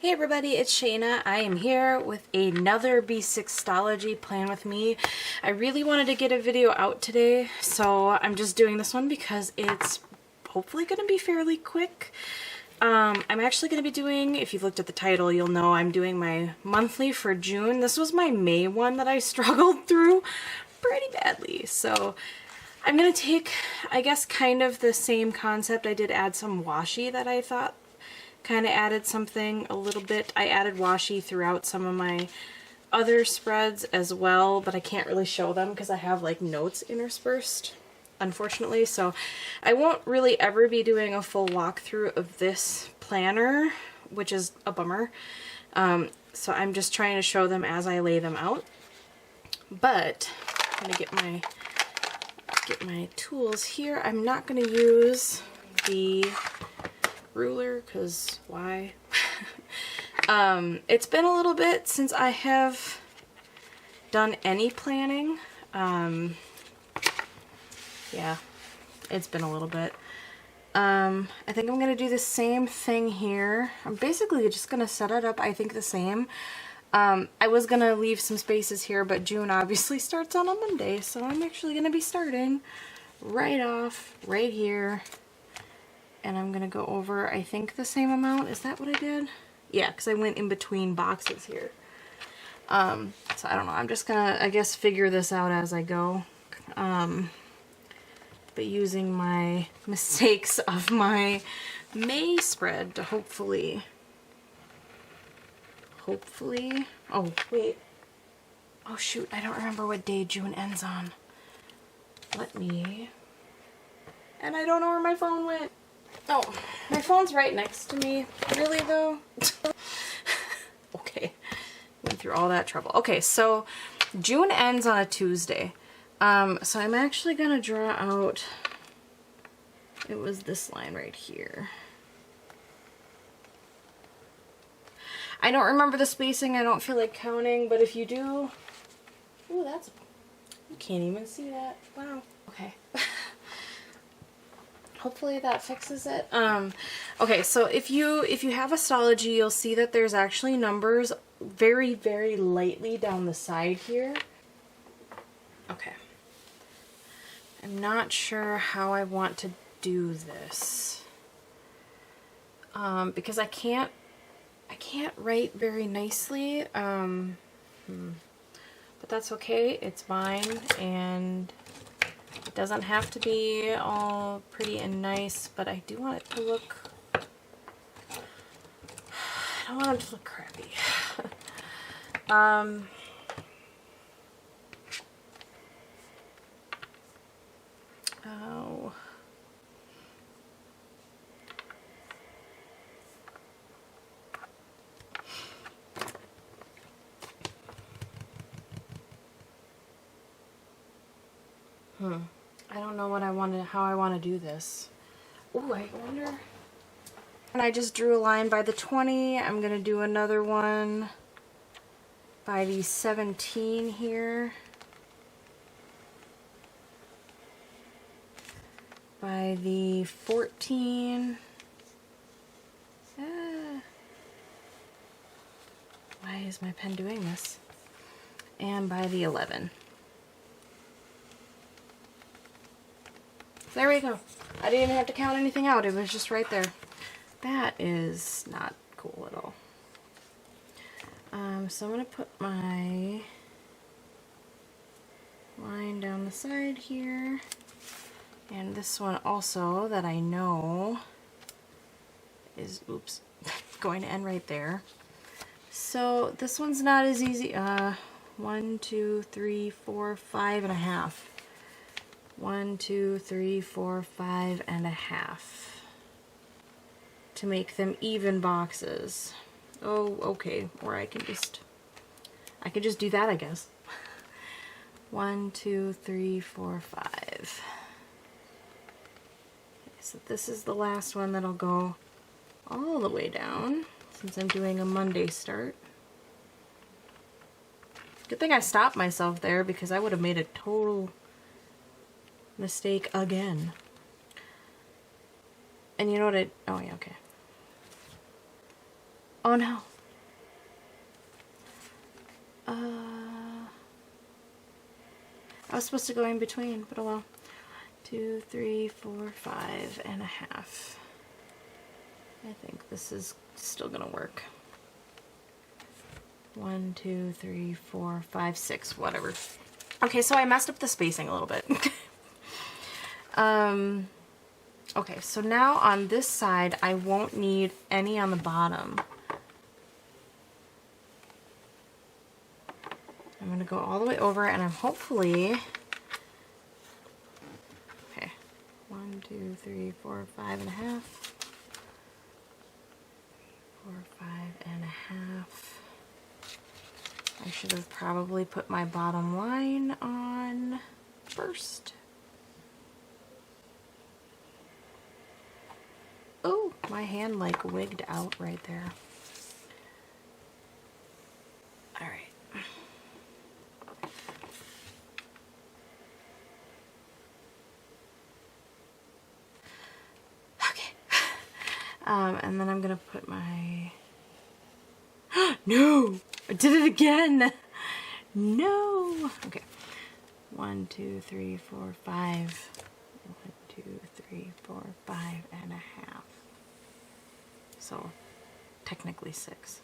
Hey everybody, it's Shayna. I am here with another B6 Stalogy Plan With Me. I really wanted to get a video out today, so I'm just doing this one because it's hopefully going to be fairly quick. I'm actually going to be doing, if you've looked at the title, you'll know I'm doing my monthly for June. This was my May one that I struggled through pretty badly, so I'm going to take, I guess, kind of the same concept. I did add some washi that I thought kind of added something a little bit. I added washi throughout some of my other spreads as well, but I can't really show them because I have like notes interspersed, unfortunately. So I won't really ever be doing a full walkthrough of this planner, which is a bummer. So I'm just trying to show them as I lay them out. But I'm gonna get my tools here. I'm not gonna use the ruler because why? It's been a little bit since I have done any planning. Yeah, it's been a little bit. I think I'm gonna do the same thing here. I'm basically just gonna set it up, I think, the same. I was gonna leave some spaces here, but June obviously starts on a Monday, so I'm actually gonna be starting right off right here. And I'm going to go over, I think, the same amount. Is that what I did? Yeah, because I went in between boxes here. So I don't know. I'm just going to, I guess, figure this out as I go. But using my mistakes of my May spread to hopefully... Oh, wait. Oh, shoot. I don't remember what day June ends on. And I don't know where my phone went. Oh, my phone's right next to me. Really, though? Okay. Went through all that trouble. Okay, so June ends on a Tuesday. So I'm actually going to draw out... It was this line right here. I don't remember the spacing. I don't feel like counting, but if you do... Ooh, that's... You can't even see that. Wow. Okay. Hopefully that fixes it. Okay, so if you have a Stalogy, you'll see that there's actually numbers very, very lightly down the side here. Okay. I'm not sure how I want to do this. Because I can't write very nicely. But that's okay. It's mine, and it doesn't have to be all pretty and nice, but I do want it to look... I don't want it to look crappy. Oh. I don't know what how I want to do this. Ooh, I wonder. And I just drew a line by the 20. I'm going to do another one by the 17 here. By the 14. Why is my pen doing this? And by the 11. There we go. I didn't even have to count anything out. It was just right there. That is not cool at all. So I'm going to put my line down the side here. And this one also that I know is, oops, going to end right there. So this one's not as easy. 1, 2, 3, 4, 5.5. 1, 2, 3, 4, 5.5 to make them even boxes. Oh, okay. Or I can just do that, I guess. 1, 2, 3, 4, 5. Okay, so this is the last one that'll go all the way down since I'm doing a Monday start. Good thing I stopped myself there because I would have made a total mistake again. And you know what oh yeah, okay. Oh no. I was supposed to go in between, but oh well. 2, 3, 4, 5 and a half. I think this is still gonna work. 1, 2, 3, 4, 5, 6, whatever. Okay, so I messed up the spacing a little bit. Okay, so now on this side, I won't need any on the bottom. I'm going to go all the way over, and I'm hopefully, okay, 1, 2, 3, 4, 5 and a half, 4, 5 and a half. I should have probably put my bottom line on first. Oh, my hand like wigged out right there. All right. Okay. And then I'm gonna put my, no, I did it again. No. Okay. 1, 2, 3, 4, 5. 1, 2, 3, 4, 5 and a half. So technically 6.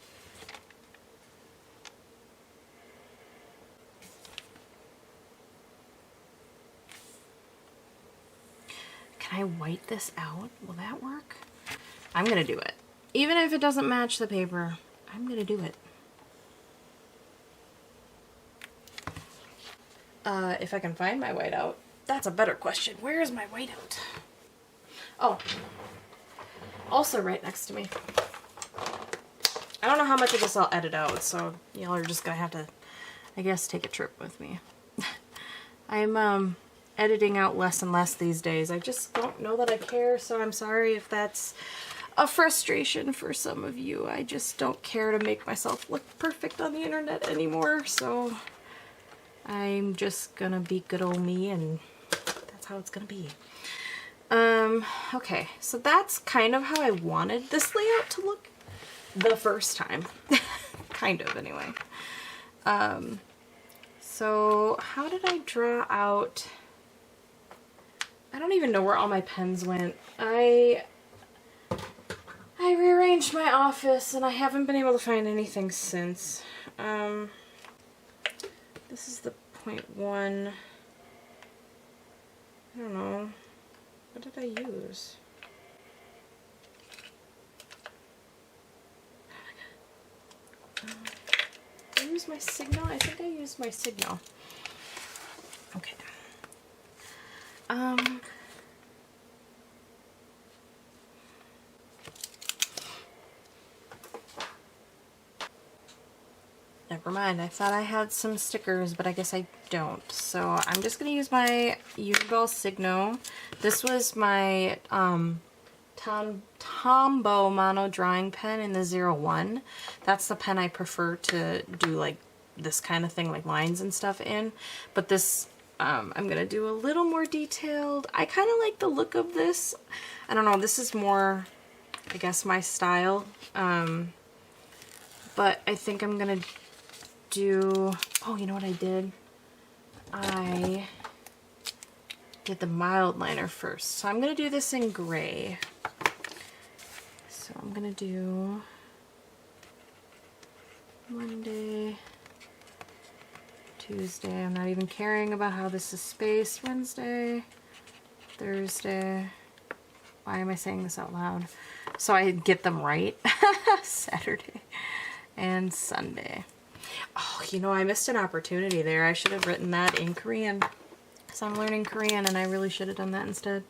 Can I white this out? Will that work? I'm gonna do it. Even if it doesn't match the paper, I'm gonna do it. If I can find my whiteout. That's a better question. Where is my whiteout? Oh, also right next to me. I don't know how much of this I'll edit out, so y'all are just gonna have to, I guess, take a trip with me. I'm editing out less and less these days. I just don't know that I care, so I'm sorry if that's a frustration for some of you. I just don't care to make myself look perfect on the internet anymore, so I'm just gonna be good old me, and that's how it's gonna be. Okay, so that's kind of how I wanted this layout to look the first time. Kind of, anyway. So how did I draw out... I don't even know where all my pens went. I rearranged my office and I haven't been able to find anything since. This is the 0.1. I don't know. What did I use? Did I use my signal? I think I used my signal. Okay. Never mind, I thought I had some stickers, but I guess I don't. So I'm just going to use my Uniball Signo. This was my Tombow Mono Drawing Pen in the 01. That's the pen I prefer to do like this kind of thing, like lines and stuff in. But this, I'm going to do a little more detailed. I kind of like the look of this. I don't know, this is more, I guess, my style. But I think I'm going to do, oh, you know what I did? I did the mild liner first. So I'm going to do this in gray. So I'm going to do Monday, Tuesday. I'm not even caring about how this is spaced. Wednesday, Thursday. Why am I saying this out loud? So I get them right. Saturday and Sunday. Oh, you know, I missed an opportunity there. I should have written that in Korean, because I'm learning Korean and I really should have done that instead.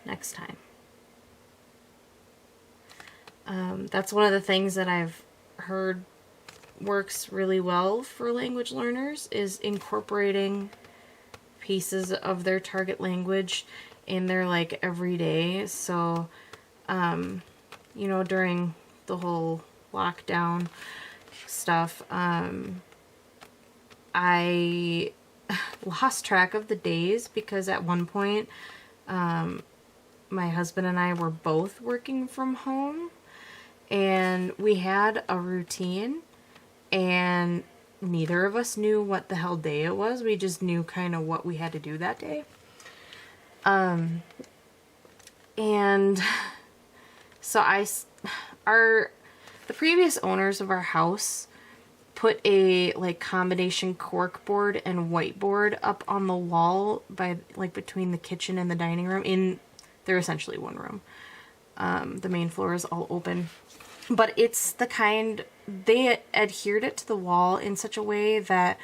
Next time. That's one of the things that I've heard works really well for language learners, is incorporating pieces of their target language in their like everyday. So, you know, during the whole lockdown stuff, I lost track of the days because at one point my husband and I were both working from home, and we had a routine, and neither of us knew what the hell day it was. We just knew kind of what we had to do that day. And so the previous owners of our house put a like combination cork board and whiteboard up on the wall by like between the kitchen and the dining room. They're essentially one room. The main floor is all open, but it's the kind, they adhered it to the wall in such a way that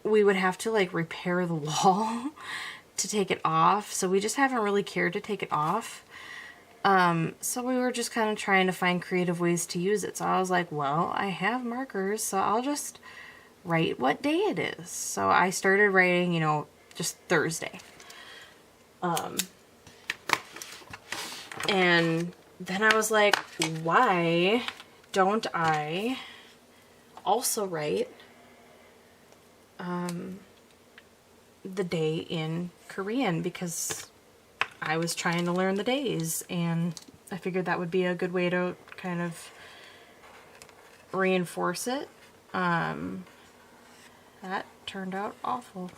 we would have to like repair the wall to take it off. So we just haven't really cared to take it off. So we were just kind of trying to find creative ways to use it. So I was like, well, I have markers, so I'll just write what day it is. So I started writing, you know, just Thursday. And then I was like, why don't I also write the day in Korean, because I was trying to learn the days and I figured that would be a good way to kind of reinforce it. That turned out awful.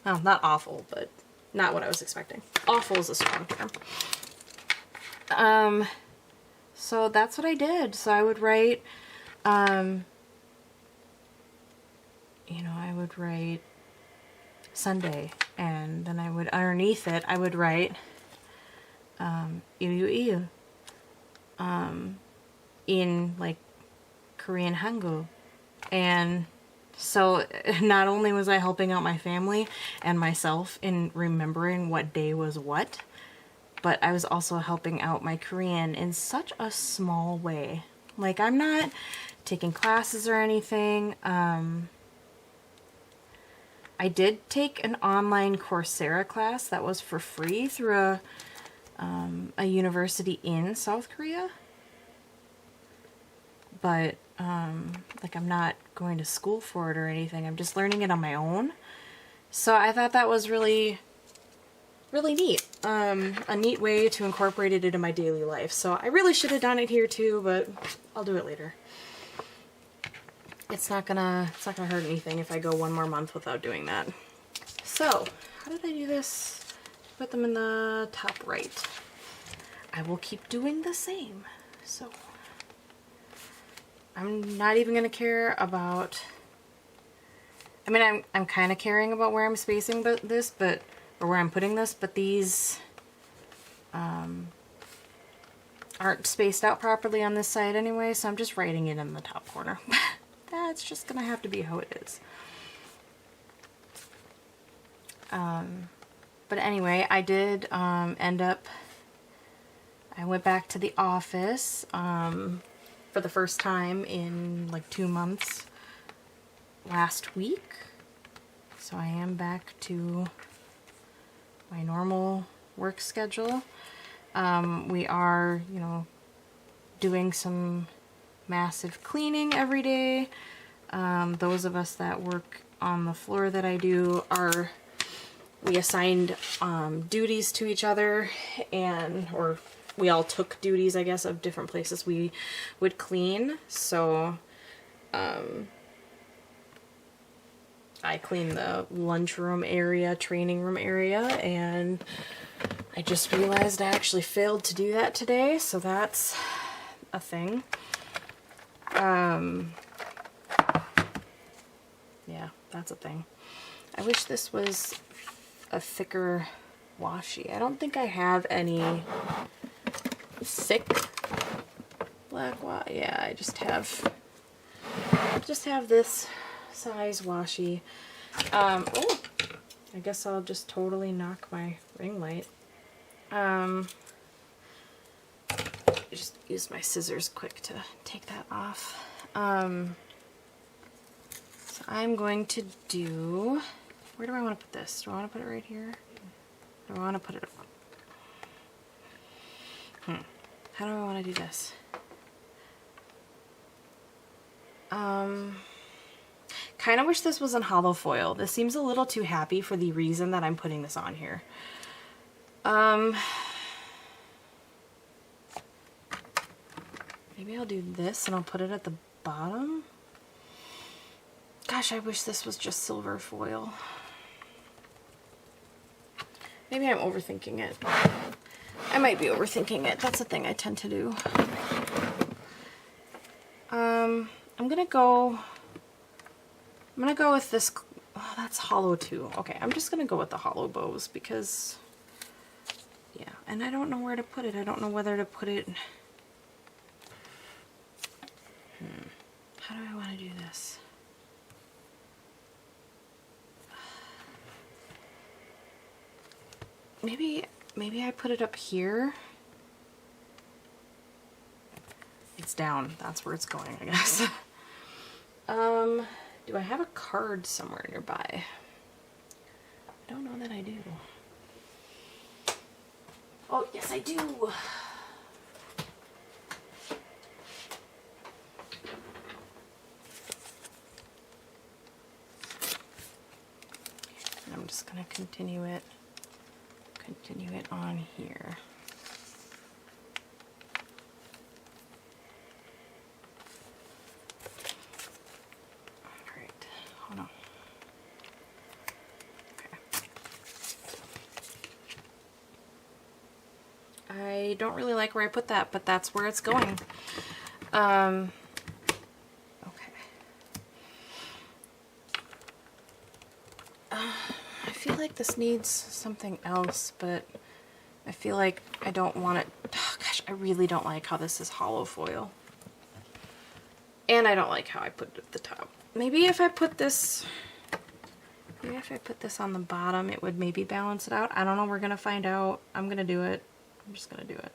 Well, not awful, but not what I was expecting. Awful is a strong term. So that's what I did. So I would write, you know, I would write Sunday, and then I would, underneath it, I would write, in like Korean Hangul. And so not only was I helping out my family and myself in remembering what day was what, but I was also helping out my Korean in such a small way. Like, I'm not taking classes or anything. I did take an online Coursera class that was for free through a university in South Korea. But, like, I'm not going to school for it or anything. I'm just learning it on my own. So I thought that was really, really neat. A neat way to incorporate it into my daily life. So I really should have done it here too, but I'll do it later. It's not gonna hurt anything if I go one more month without doing that. So, how did I do this? Put them in the top right. I will keep doing the same. So, I'm not even gonna care about, I mean, I'm kind of caring about where I'm spacing this, but, or where I'm putting this, but these aren't spaced out properly on this side anyway, so I'm just writing it in the top corner. That's just gonna have to be how it is. But anyway, I did end up, I went back to the office for the first time in like 2 months last week. So I am back to my normal work schedule. We are, you know, doing some massive cleaning every day. Those of us that work on the floor that I do we assigned duties to each other, or we all took duties, I guess, of different places we would clean. So I clean the lunchroom area, training room area, and I just realized I actually failed to do that today, so that's a thing. Yeah, that's a thing. I wish this was a thicker washi. I don't think I have any thick black washi. Yeah, I just have this size washi. Oh, I guess I'll just totally knock my ring light. Just use my scissors quick to take that off. So I'm going to do, where do I want to put this? Do I want to put it right here? Do I want to put it, how do I want to do this? Kind of wish this was in hollow foil. This seems a little too happy for the reason that I'm putting this on here. Maybe I'll do this and I'll put it at the bottom. Gosh, I wish this was just silver foil. Maybe I'm overthinking it. I might be overthinking it. That's a thing I tend to do. I'm gonna go with this. Oh, that's hollow too. Okay, I'm just gonna go with the hollow bows because, yeah, and I don't know where to put it. I don't know whether to put it. How do I want to do this? Maybe I put it up here. It's down. That's where it's going, I guess. Do I have a card somewhere nearby? I don't know that I do. Oh, yes, I do. And I'm just going to continue it on here. All right, hold on. Okay. I don't really like where I put that, but that's where it's going. Okay. I feel like this needs something else, but I feel like I don't want it. Oh, gosh, I really don't like how this is hollow foil. And I don't like how I put it at the top. Maybe if I put this on the bottom, it would maybe balance it out. I don't know. We're going to find out. I'm going to do it. I'm just going to do it.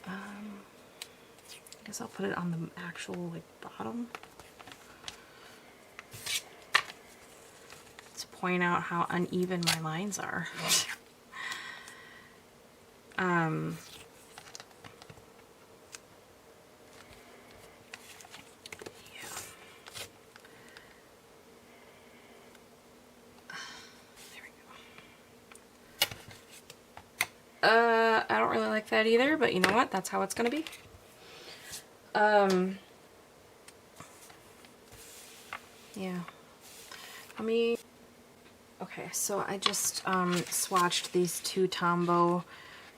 I guess I'll put it on the actual like bottom. To point out how uneven my lines are. I don't really like that either, but you know what? That's how it's gonna be. Yeah. Okay, so I just swatched these two Tombow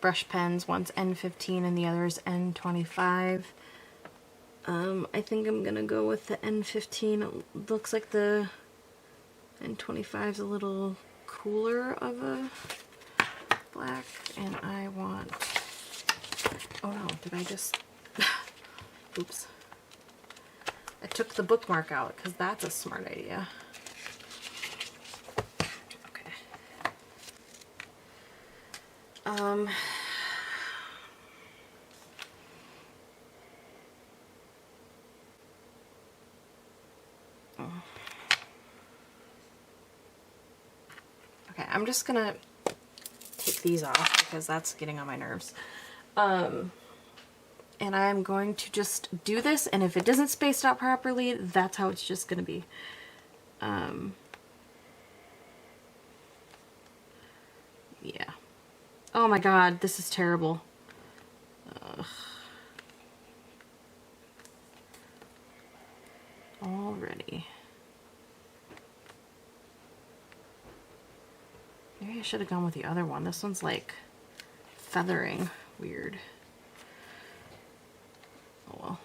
brush pens. One's N15 and the other is N25. I think I'm gonna go with the N15. It looks like the N25 is a little cooler of a black, and I want, oh no, did I just, oops. I took the bookmark out because that's a smart idea. Okay. Oh. Okay, I'm just gonna take these off because that's getting on my nerves. And I'm going to just do this, and if it doesn't space out properly, that's how it's just gonna be. Yeah. Oh my god, this is terrible. Ugh. Already. Maybe I should have gone with the other one. This one's like feathering weird. Oh well.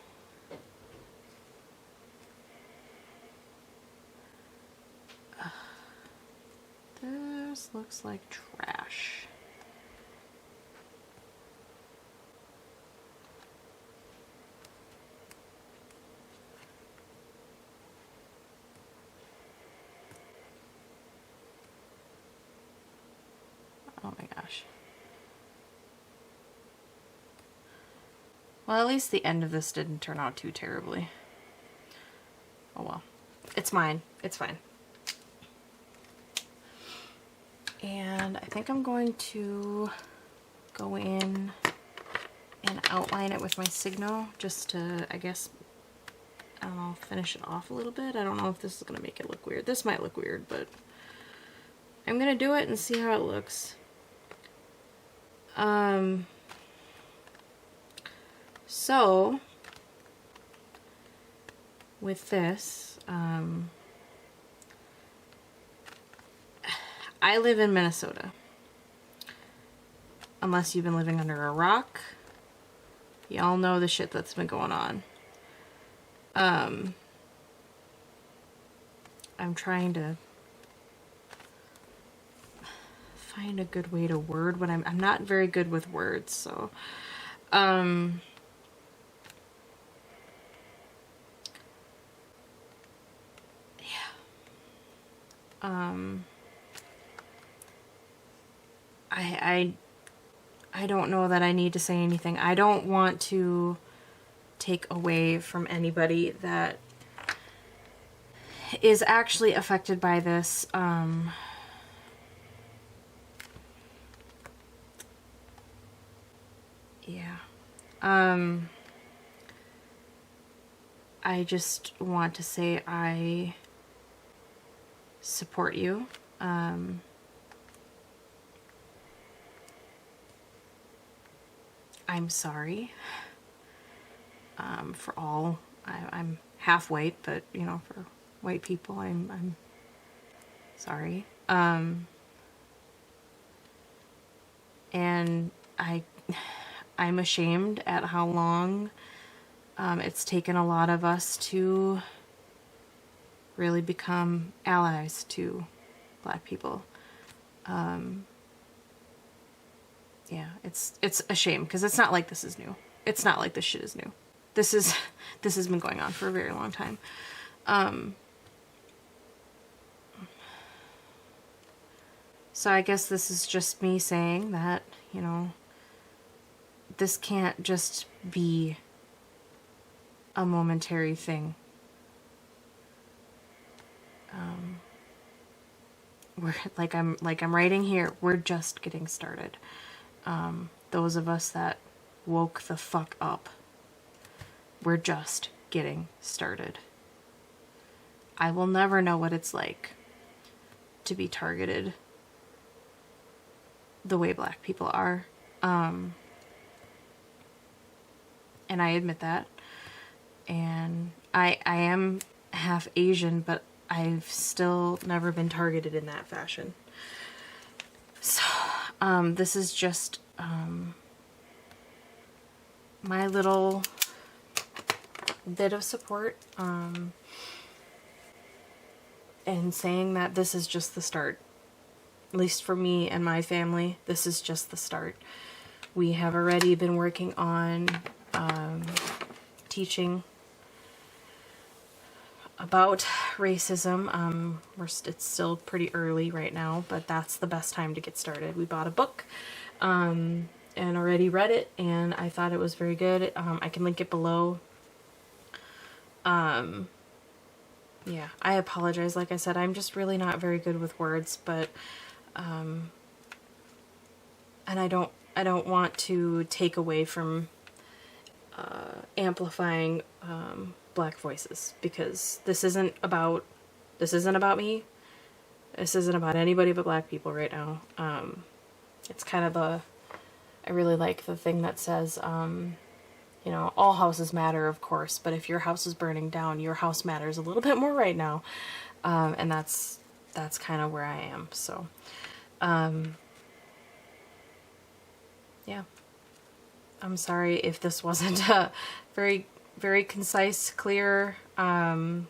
This looks like trash. Oh my gosh. Well, at least the end of this didn't turn out too terribly. Oh well. It's mine. It's fine. And I think I'm going to go in and outline it with my Signo just to, I guess, I don't know, finish it off a little bit. I don't know if this is going to make it look weird. This might look weird, but I'm going to do it and see how it looks. So with this, I live in Minnesota. Unless you've been living under a rock, y'all know the shit that's been going on. I'm trying to find a good way to word what I'm not very good with words, so I don't know that I need to say anything. I don't want to take away from anybody that is actually affected by this. Yeah. I just want to say I support you. I'm sorry for all. I'm half white, but you know, for white people, I'm sorry. And I'm ashamed at how long it's taken a lot of us to really become allies to Black people. Yeah, it's a shame because it's not like this is new. It's not like this shit is new. This has been going on for a very long time. So I guess this is just me saying that, you know, this can't just be a momentary thing. We're like I'm writing here, we're just getting started. Those of us that woke the fuck up, we're just getting started. I will never know what it's like to be targeted the way Black people are. And I admit that. And I am half Asian, but I've still never been targeted in that fashion. So, this is just, my little bit of support, and saying that this is just the start. At least for me and my family, this is just the start. We have already been working on, teaching about racism. It's still pretty early right now, but that's the best time to get started. We bought a book, and already read it, and I thought it was very good. I can link it below. Yeah, I apologize. Like I said, I'm just really not very good with words, but, and I don't want to take away from, amplifying, Black voices, because this isn't about me. This isn't about anybody but Black people right now. It's kind of I really like the thing that says, you know, all houses matter, of course, but if your house is burning down, your house matters a little bit more right now. And that's kind of where I am. So, yeah, I'm sorry if this wasn't very, very concise, clear. I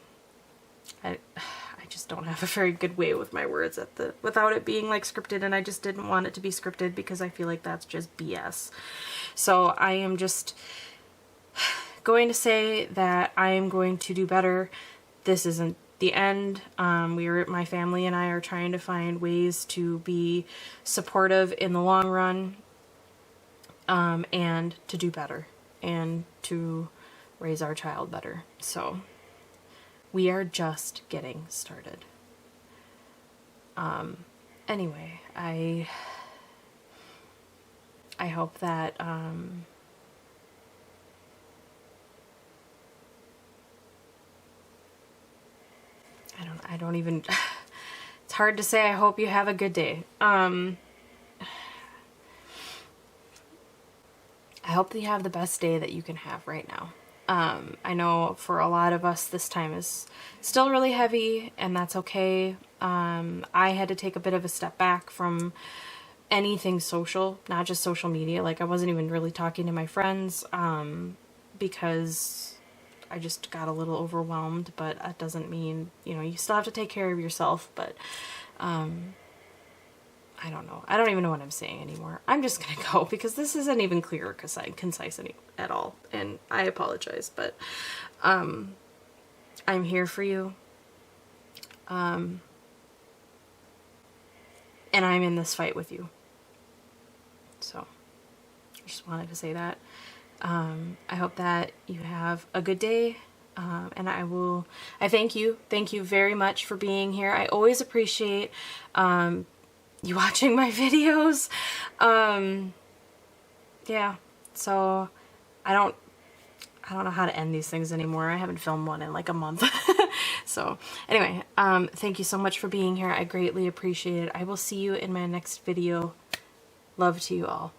just don't have a very good way with my words without it being like scripted, and I just didn't want it to be scripted because I feel like that's just BS. So I am just going to say that I am going to do better. This isn't the end. My family and I are trying to find ways to be supportive in the long run, and to do better and to raise our child better. So we are just getting started. Anyway, I hope that, I don't even, it's hard to say. I hope you have a good day. I hope that you have the best day that you can have right now. I know for a lot of us this time is still really heavy, and that's okay. I had to take a bit of a step back from anything social, not just social media. Like, I wasn't even really talking to my friends, because I just got a little overwhelmed, but that doesn't mean, you know, you still have to take care of yourself, but, I don't know. I don't even know what I'm saying anymore. I'm just gonna go because this isn't even clear or concise at all, and I apologize, but, I'm here for you, and I'm in this fight with you. So, I just wanted to say that. I hope that you have a good day, and I thank you very much for being here. I always appreciate, you watching my videos. Yeah, so I don't know how to end these things anymore. I haven't filmed one in like a month. So anyway, thank you so much for being here. I greatly appreciate it. I will see you in my next video. Love to you all.